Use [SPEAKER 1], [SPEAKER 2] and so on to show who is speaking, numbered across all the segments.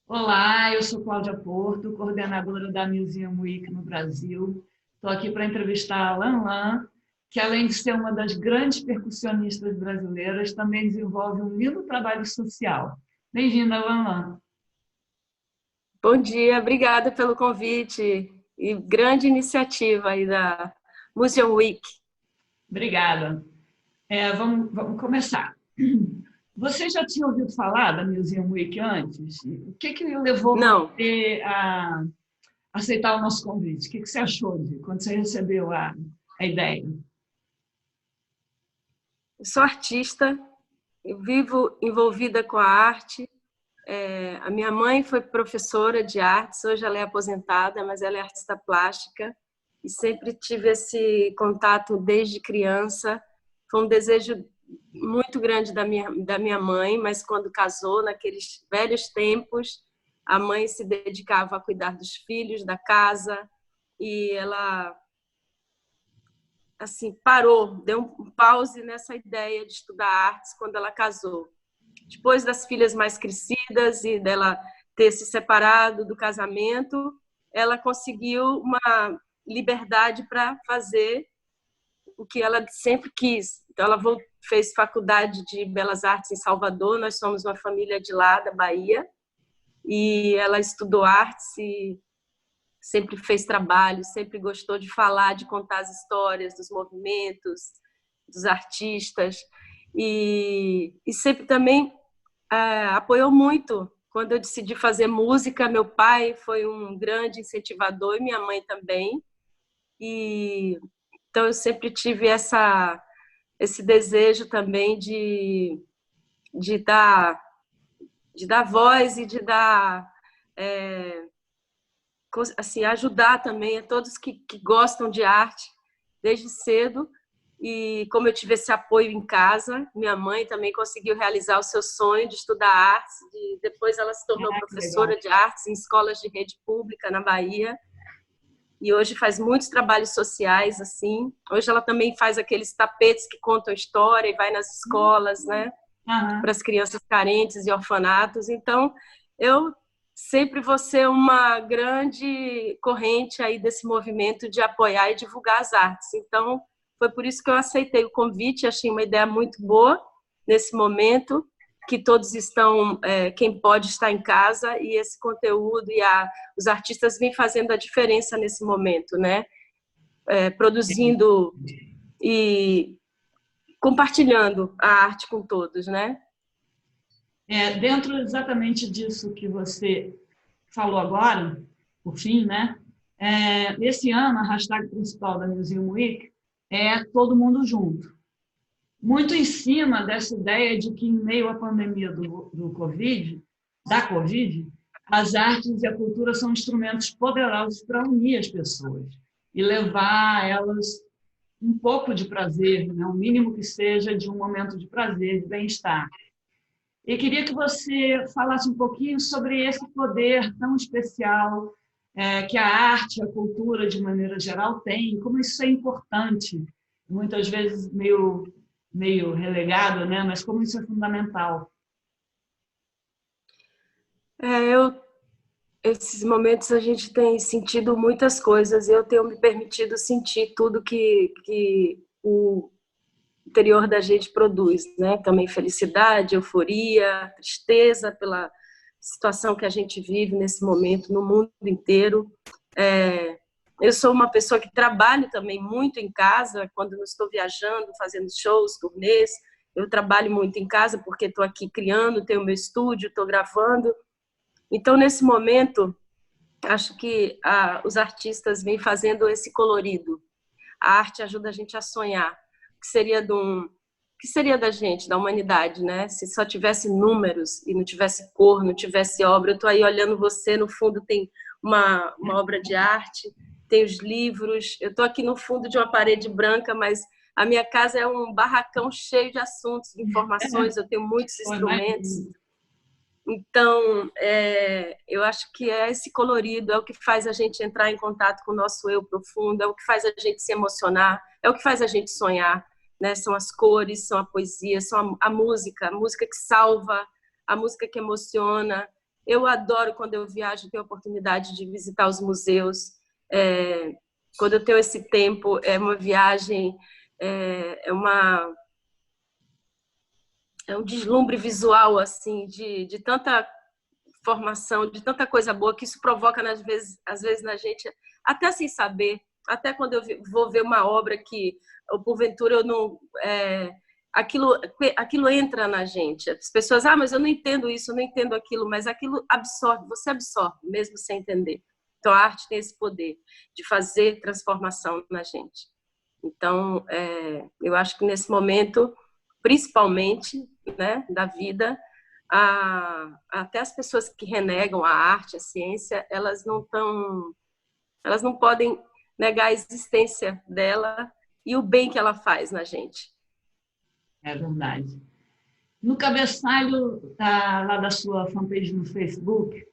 [SPEAKER 1] Olá, eu sou Cláudia Porto, coordenadora da Museum Week no Brasil. Estou aqui para entrevistar a Lan Lan, que além de ser uma das grandes percussionistas brasileiras, também desenvolve um lindo trabalho social. Bem-vinda, Lan Lan.
[SPEAKER 2] Bom dia, obrigada pelo convite e grande iniciativa aí da Museum Week.
[SPEAKER 1] Obrigada. Vamos começar. Você já tinha ouvido falar da Museum Week antes? O que levou
[SPEAKER 2] Não,
[SPEAKER 1] você a aceitar o nosso convite? O que você achou quando você recebeu a ideia?
[SPEAKER 2] eu sou artista, eu vivo envolvida com a arte. A minha mãe foi professora de artes, hoje ela é aposentada, mas ela é artista plástica e sempre tive esse contato desde criança. Foi um desejo muito grande da minha mãe, mas quando casou, naqueles velhos tempos, a mãe se dedicava a cuidar dos filhos, da casa, e ela assim parou, deu um pause nessa ideia de estudar artes quando ela casou. Depois das filhas mais crescidas e dela ter se separado do casamento, ela conseguiu uma liberdade para fazer o que ela sempre quis. Então, ela fez faculdade de Belas Artes em Salvador, nós somos uma família de lá, da Bahia, e ela estudou artes e sempre fez trabalho, sempre gostou de falar, de contar as histórias dos movimentos, dos artistas, e sempre também apoiou muito. Quando eu decidi fazer música, meu pai foi um grande incentivador e minha mãe também. E então eu sempre tive esse desejo também de dar de dar voz e de dar assim ajudar também a todos que gostam de arte desde cedo. E como eu tive esse apoio em casa, minha mãe também conseguiu realizar o seu sonho de estudar artes. Depois ela se tornou
[SPEAKER 1] Ah, que legal.
[SPEAKER 2] professora de artes em escolas de rede pública na Bahia. E hoje faz muitos trabalhos sociais assim. Hoje ela também faz aqueles tapetes que contam história e vai nas escolas, né, para
[SPEAKER 1] Aham.
[SPEAKER 2] as crianças carentes e orfanatos. Então, eu sempre vou ser uma grande corrente aí desse movimento de apoiar e divulgar as artes. Então, foi por isso que eu aceitei o convite, achei uma ideia muito boa nesse momento, que todos estão, quem pode estar em casa, e esse conteúdo os artistas vêm fazendo a diferença nesse momento, né? Produzindo e compartilhando a arte com todos, né?
[SPEAKER 1] Dentro exatamente disso que você falou agora, por fim, né? Esse ano, a hashtag principal da Museum Week é Todo Mundo Junto. Muito em cima dessa ideia de que, em meio à pandemia do Covid, da Covid, as artes e a cultura são instrumentos poderosos para unir as pessoas e levar a elas um pouco de prazer, né? O mínimo que seja de um momento de prazer, de bem-estar. E queria que você falasse um pouquinho sobre esse poder tão especial que a arte, a cultura, de maneira geral, tem, como isso é importante, muitas vezes meio relegado, né? Mas como isso é fundamental.
[SPEAKER 2] Eu, esses momentos a gente tem sentido muitas coisas e eu tenho me permitido sentir tudo que o interior da gente produz, né? Também felicidade, euforia, tristeza pela situação que a gente vive nesse momento no mundo inteiro. Eu sou uma pessoa que trabalho também muito em casa, quando não estou viajando, fazendo shows, turnês, eu trabalho muito em casa porque estou aqui criando, tenho meu estúdio, estou gravando. Então, nesse momento, acho que os artistas vêm fazendo esse colorido. A arte ajuda a gente a sonhar. O que seria que seria da gente, da humanidade, né? Se só tivesse números e não tivesse cor, não tivesse obra. Eu estou aí olhando você, no fundo tem uma obra de arte, tem os livros. Eu estou aqui no fundo de uma parede branca, mas a minha casa é um barracão cheio de assuntos, de informações. Eu tenho muitos
[SPEAKER 1] Pô,
[SPEAKER 2] instrumentos.
[SPEAKER 1] imagina.
[SPEAKER 2] Então, eu acho que é esse colorido, é o que faz a gente entrar em contato com o nosso eu profundo, é o que faz a gente se emocionar, é o que faz a gente sonhar, né? São as cores, são a poesia, são a música que salva, a música que emociona. Eu adoro quando eu viajo, tenho a oportunidade de visitar os museus. Quando eu tenho esse tempo, é uma viagem, é, é uma, é um deslumbre visual assim de tanta formação, de tanta coisa boa que isso provoca às vezes na gente, até sem saber, até quando eu vou ver uma obra que, ou porventura eu não, aquilo entra na gente. As pessoas, mas eu não entendo isso, eu não entendo aquilo, mas aquilo absorve, você absorve, mesmo sem entender. Então a arte tem esse poder de fazer transformação na gente. Então, eu acho que nesse momento, principalmente, né, da vida, até as pessoas que renegam a arte, a ciência, elas não podem negar a existência dela e o bem que ela faz na gente.
[SPEAKER 1] É verdade. No cabeçalho lá da sua fanpage no Facebook,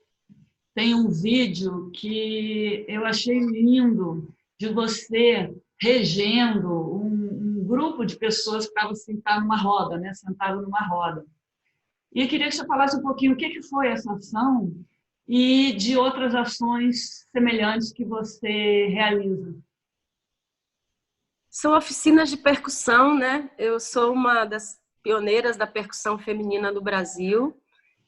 [SPEAKER 1] tem um vídeo que eu achei lindo de você regendo um grupo de pessoas que estavam sentadas numa roda, né? Sentado numa roda. E eu queria que você falasse um pouquinho o que foi essa ação e de outras ações semelhantes que você realiza.
[SPEAKER 2] São oficinas de percussão, né? Eu sou uma das pioneiras da percussão feminina no Brasil.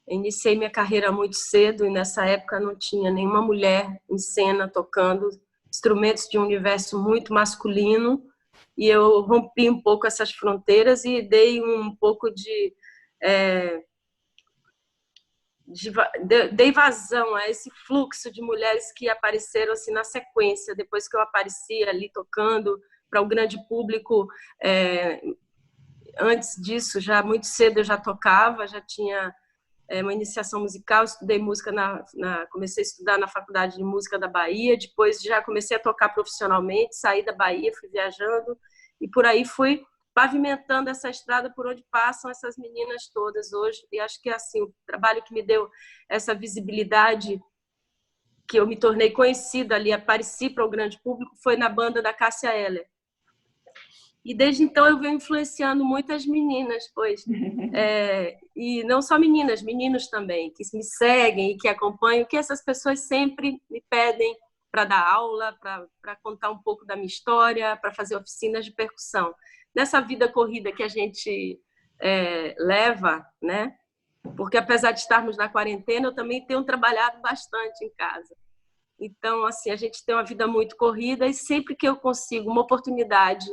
[SPEAKER 2] Iniciei minha carreira muito cedo e nessa época não tinha nenhuma mulher em cena tocando instrumentos de um universo muito masculino, e eu rompi um pouco essas fronteiras e dei um pouco dei vazão a esse fluxo de mulheres que apareceram assim na sequência, depois que eu apareci ali tocando para o grande público. Antes disso, já muito cedo eu já tocava, já tinha uma iniciação musical, estudei música comecei a estudar na Faculdade de Música da Bahia, depois já comecei a tocar profissionalmente, saí da Bahia, fui viajando e por aí fui pavimentando essa estrada por onde passam essas meninas todas hoje. E acho que assim, o trabalho que me deu essa visibilidade, que eu me tornei conhecida ali, apareci para o grande público, foi na banda da Cássia Eller. E desde então eu venho influenciando muitas meninas, e não só meninas, meninos também, que me seguem e que acompanham, que essas pessoas sempre me pedem para dar aula, para contar um pouco da minha história, para fazer oficinas de percussão. Nessa vida corrida que a gente leva, né? Porque apesar de estarmos na quarentena, eu também tenho trabalhado bastante em casa. Então, assim, a gente tem uma vida muito corrida e sempre que eu consigo uma oportunidade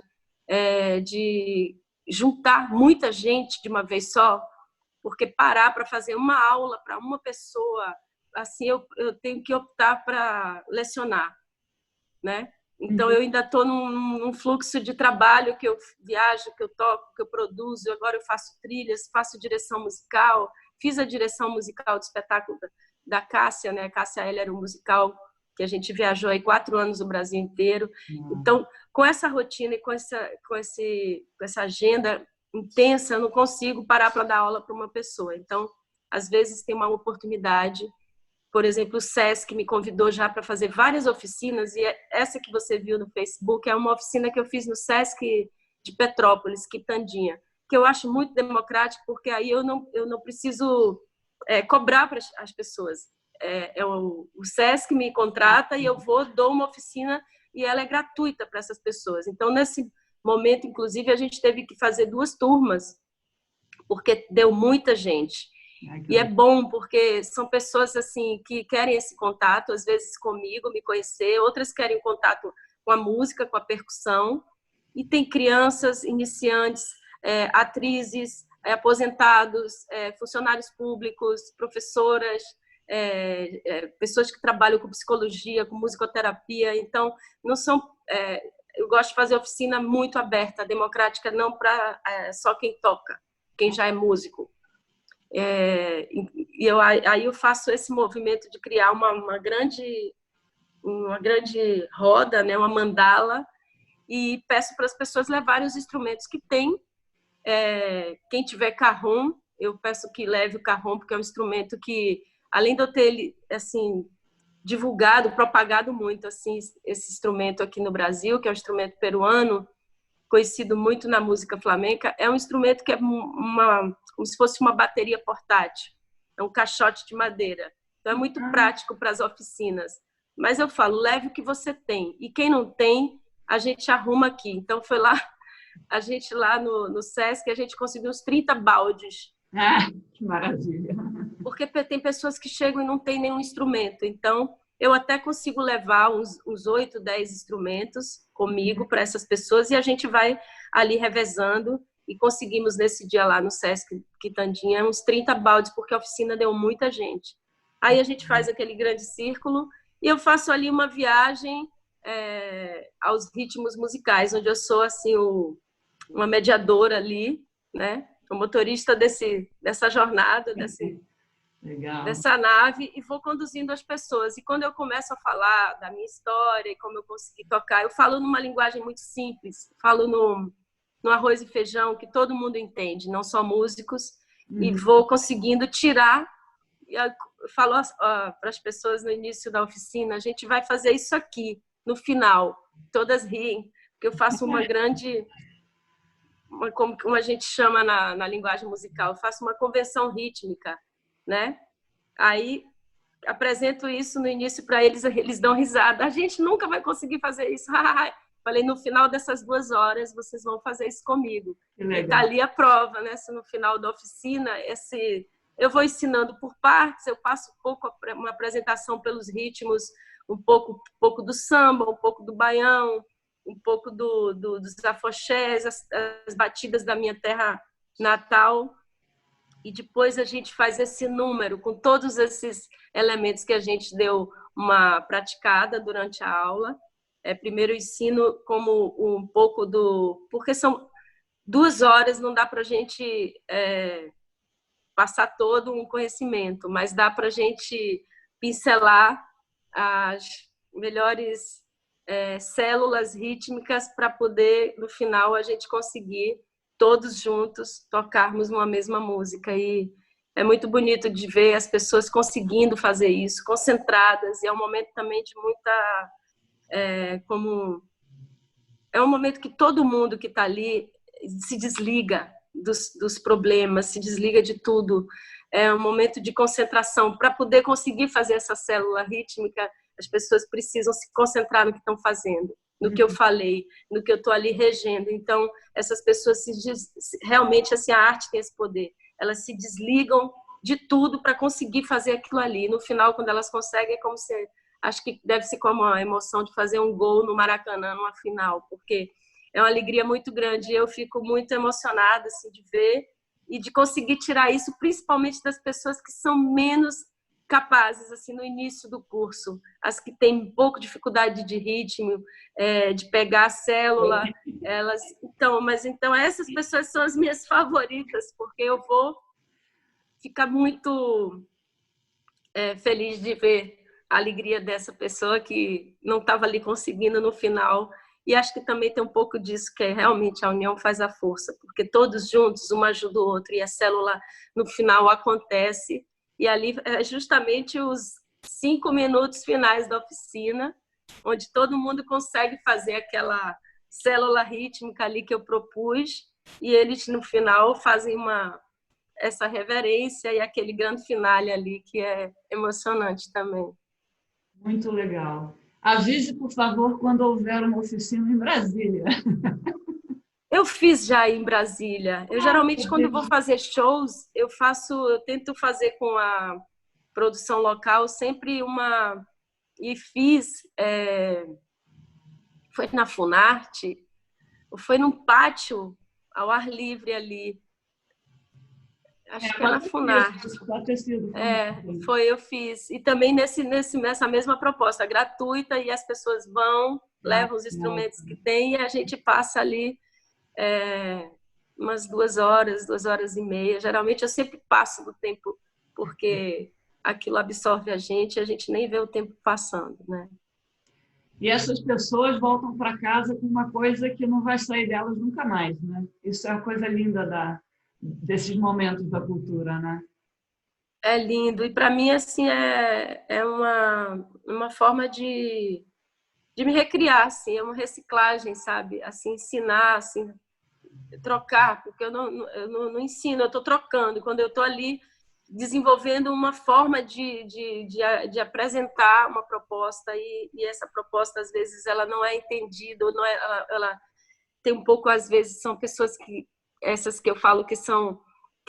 [SPEAKER 2] de juntar muita gente de uma vez só, porque parar para fazer uma aula para uma pessoa, assim, eu tenho que optar para lecionar, né? Então, eu ainda estou num fluxo de trabalho que eu viajo, que eu toco, que eu produzo. Agora eu faço trilhas, faço direção musical, fiz a direção musical do espetáculo da Cássia, né? A Cássia Eller era um musical que a gente viajou aí 4 anos no Brasil inteiro. Então, com essa rotina e com essa agenda intensa, eu não consigo parar para dar aula para uma pessoa. Então, às vezes tem uma oportunidade. Por exemplo, o SESC me convidou já para fazer várias oficinas, e essa que você viu no Facebook é uma oficina que eu fiz no SESC de Petrópolis, Quitandinha, que eu acho muito democrático, porque aí eu não preciso cobrar para as pessoas. O SESC me contrata e eu dou uma oficina e ela é gratuita para essas pessoas. Então, nesse momento, inclusive, a gente teve que fazer 2 turmas, porque deu muita gente. E é bom porque são pessoas assim que querem esse contato, às vezes comigo, me conhecer, outras querem contato com a música, com a percussão, e tem crianças, iniciantes, atrizes, aposentados, funcionários públicos, professoras, pessoas que trabalham com psicologia, com musicoterapia. Então, não são... eu gosto de fazer oficina muito aberta, democrática, não para só quem toca, quem já é músico. Aí eu faço esse movimento de criar uma grande roda, né, uma mandala, e peço para as pessoas levarem os instrumentos que tem. Quem tiver cajón, eu peço que leve o cajón, porque é um instrumento que, além de eu ter ele assim divulgado, propagado muito assim esse instrumento aqui no Brasil, que é um instrumento peruano, conhecido muito na música flamenca, é um instrumento que é como se fosse uma bateria portátil. É um caixote de madeira. Então, é muito prático para as oficinas. Mas eu falo, leve o que você tem. E quem não tem, a gente arruma aqui. Então, foi lá, a gente lá no Sesc, a gente conseguiu uns 30 baldes.
[SPEAKER 1] Ah, que maravilha.
[SPEAKER 2] Porque tem pessoas que chegam e não tem nenhum instrumento. Então, eu até consigo levar uns 8, 10 instrumentos comigo para essas pessoas e a gente vai ali revezando e conseguimos nesse dia lá no Sesc Quitandinha uns 30 baldes, porque a oficina deu muita gente. Aí a gente faz aquele grande círculo e eu faço ali uma viagem aos ritmos musicais, onde eu sou assim uma mediadora ali, né? O motorista dessa jornada,
[SPEAKER 1] Legal.
[SPEAKER 2] dessa nave, e vou conduzindo as pessoas. E quando eu começo a falar da minha história e como eu consegui tocar, eu falo numa linguagem muito simples, falo no arroz e feijão que todo mundo entende, não só músicos, e vou conseguindo tirar. Eu falo para as pessoas no início da oficina, a gente vai fazer isso aqui, no final. Todas riem, porque eu faço uma grande... como a gente chama na linguagem musical, eu faço uma convenção rítmica, né? Aí apresento isso no início para eles, eles dão risada. A gente nunca vai conseguir fazer isso. Falei, no final dessas 2 horas, vocês vão fazer isso comigo. E tá ali a prova, né? Se no final da oficina, eu vou ensinando por partes, eu passo um pouco uma apresentação pelos ritmos, um pouco do samba, um pouco do baião, um pouco dos afoxés, as batidas da minha terra natal. E depois a gente faz esse número com todos esses elementos que a gente deu uma praticada durante a aula. Primeiro eu ensino como um pouco porque são 2 horas, não dá para a gente passar todo um conhecimento, mas dá para a gente pincelar as melhores células rítmicas para poder, no final, a gente conseguir todos juntos tocarmos uma mesma música. E é muito bonito de ver as pessoas conseguindo fazer isso, concentradas, e é um momento também de muita... é um momento que todo mundo que está ali se desliga dos problemas, se desliga de tudo. É um momento de concentração. Para poder conseguir fazer essa célula rítmica, as pessoas precisam se concentrar no que estão fazendo, no que eu falei, no que eu estou ali regendo. Então, essas pessoas realmente, assim, a arte tem esse poder. Elas se desligam de tudo para conseguir fazer aquilo ali. No final, quando elas conseguem, é como se... Acho que deve ser como a emoção de fazer um gol no Maracanã, numa final, porque é uma alegria muito grande. Eu fico muito emocionada assim, de ver e de conseguir tirar isso, principalmente das pessoas que são menos capazes, assim, no início do curso, as que têm um pouco de dificuldade de ritmo, de pegar a célula, então essas pessoas são as minhas favoritas, porque eu vou ficar muito feliz de ver a alegria dessa pessoa que não estava ali conseguindo no final. E acho que também tem um pouco disso, que realmente a união faz a força, porque todos juntos, um ajuda o outro, e a célula no final acontece. E ali é justamente os 5 minutos finais da oficina, onde todo mundo consegue fazer aquela célula rítmica ali que eu propus, e eles no final fazem essa reverência e aquele grande finale ali que é emocionante também.
[SPEAKER 1] Muito legal. Avise, por favor, quando houver uma oficina em Brasília.
[SPEAKER 2] Eu fiz já em Brasília. Eu geralmente, quando vou fazer shows, eu tento fazer com a produção local sempre uma... E fiz... foi na Funarte, foi num pátio ao ar livre ali. Acho que é na Funarte. Eu fiz. E também nessa mesma proposta, gratuita, e as pessoas vão, levam os instrumentos que tem, e a gente passa ali umas 2 horas, 2 horas e meia. Geralmente eu sempre passo do tempo, porque aquilo absorve a gente nem vê o tempo passando, né?
[SPEAKER 1] E essas pessoas voltam para casa com uma coisa que não vai sair delas nunca mais, né? Isso é a coisa linda desses momentos da cultura, né?
[SPEAKER 2] É lindo. E para mim, assim, é uma forma de me recriar, assim, é uma reciclagem, sabe? Assim, ensinar, assim, trocar, porque eu não ensino, eu estou trocando. Quando eu estou ali desenvolvendo uma forma de apresentar uma proposta e essa proposta, às vezes, ela não é entendida, ou não é, ela tem um pouco, às vezes, são pessoas essas que eu falo que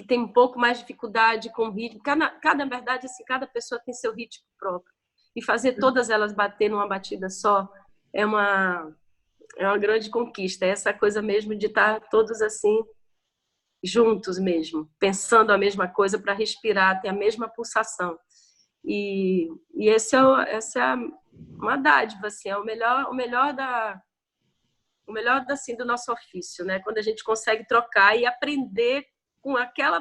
[SPEAKER 2] tem um pouco mais dificuldade com o ritmo. Na verdade, assim, cada pessoa tem seu ritmo próprio. E fazer todas elas bater numa batida só é uma grande conquista. É essa coisa mesmo de estar todos assim, juntos mesmo, pensando a mesma coisa para respirar, ter a mesma pulsação. E essa é uma dádiva, assim, é o melhor assim, do nosso ofício, né? Quando a gente consegue trocar e aprender com aquele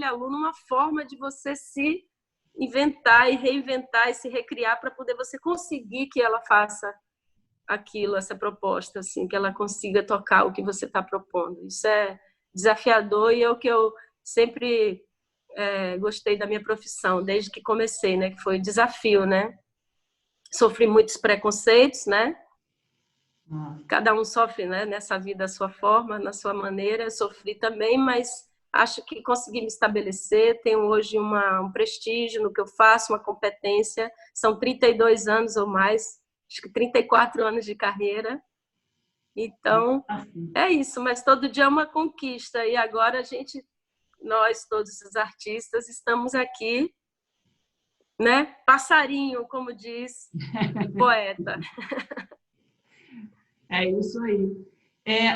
[SPEAKER 2] aluno, uma forma de você se inventar e reinventar e se recriar para poder você conseguir que ela faça aquilo, essa proposta, assim, que ela consiga tocar o que você está propondo. Isso é desafiador e é o que eu sempre gostei da minha profissão, desde que comecei, né? Que foi desafio, né? Sofri muitos preconceitos, né? Cada um sofre, né, nessa vida a sua forma, na sua maneira. Eu sofri também, mas acho que consegui me estabelecer. Tenho hoje um prestígio no que eu faço, uma competência. São 32 anos ou mais, acho que 34 anos de carreira. Então, é isso. Mas todo dia é uma conquista. E agora nós, todos os artistas, estamos aqui, né? Passarinho, como diz o poeta.
[SPEAKER 1] É isso aí.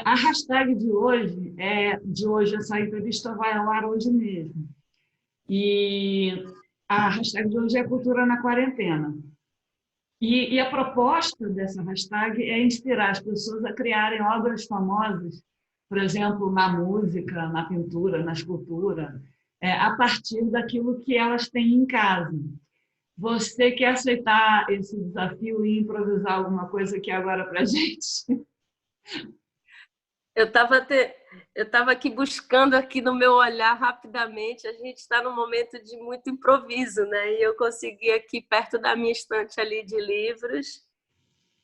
[SPEAKER 1] A hashtag de hoje, essa entrevista vai ao ar hoje mesmo. E a hashtag de hoje é Cultura na Quarentena. E a proposta dessa hashtag é inspirar as pessoas a criarem obras famosas, por exemplo, na música, na pintura, na escultura, a partir daquilo que elas têm em casa. Você quer aceitar esse desafio e improvisar alguma coisa aqui agora para a gente?
[SPEAKER 2] Eu estava aqui buscando aqui no meu olhar rapidamente. A gente está num momento de muito improviso, né? E eu consegui aqui perto da minha estante ali de livros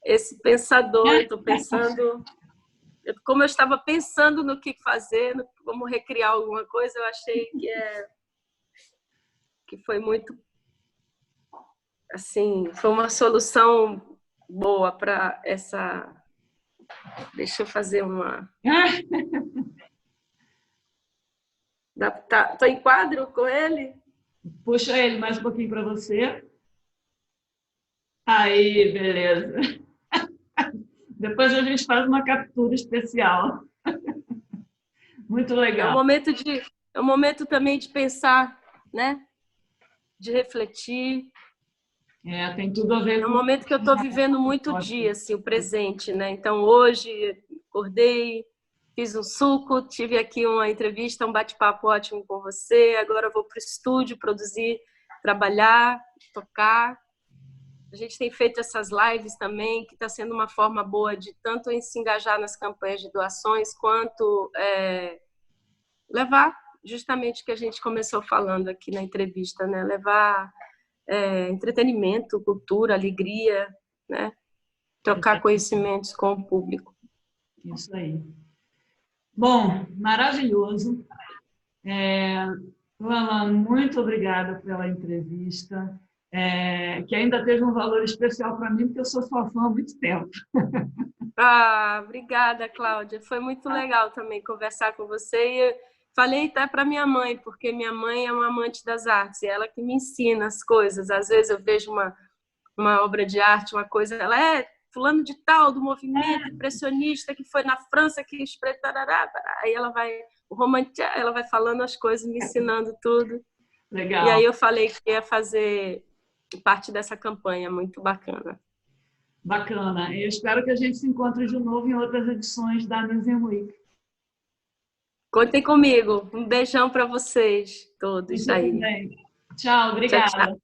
[SPEAKER 2] esse pensador. Eu estou pensando, como eu estava pensando no que fazer, como recriar alguma coisa, eu achei que foi muito assim, foi uma solução boa para essa. Deixa eu fazer uma. Tô em quadro com ele?
[SPEAKER 1] Puxa ele mais um pouquinho para você. Aí, beleza. Depois a gente faz uma captura especial. Muito legal.
[SPEAKER 2] É um momento também de pensar, né? De refletir.
[SPEAKER 1] Tem tudo a ver com...
[SPEAKER 2] É um momento que eu estou vivendo muito o dia, assim, o presente, né? Então, hoje, acordei, fiz um suco, tive aqui uma entrevista, um bate-papo ótimo com você. Agora eu vou para o estúdio produzir, trabalhar, tocar. A gente tem feito essas lives também, que está sendo uma forma boa de tanto se engajar nas campanhas de doações, quanto levar justamente o que a gente começou falando aqui na entrevista, né? Levar entretenimento, cultura, alegria, né? Trocar conhecimentos com o público.
[SPEAKER 1] Isso aí. Bom, maravilhoso. Luana, muito obrigada pela entrevista, que ainda teve um valor especial para mim, porque eu sou sua fã há muito tempo.
[SPEAKER 2] Obrigada, Cláudia. Foi muito legal também conversar com você. E falei até para minha mãe, porque minha mãe é uma amante das artes, e ela que me ensina as coisas. Às vezes eu vejo uma obra de arte, uma coisa, ela fulano de tal, do movimento impressionista que foi na França, que aí ela vai falando as coisas, me ensinando tudo.
[SPEAKER 1] Legal.
[SPEAKER 2] E aí eu falei que ia fazer parte dessa campanha, muito bacana.
[SPEAKER 1] Bacana. Eu espero que a gente se encontre de novo em outras edições da Museum Week.
[SPEAKER 2] Contem comigo. Um beijão para vocês todos aí.
[SPEAKER 1] Tchau, obrigada.
[SPEAKER 2] Tchau, tchau.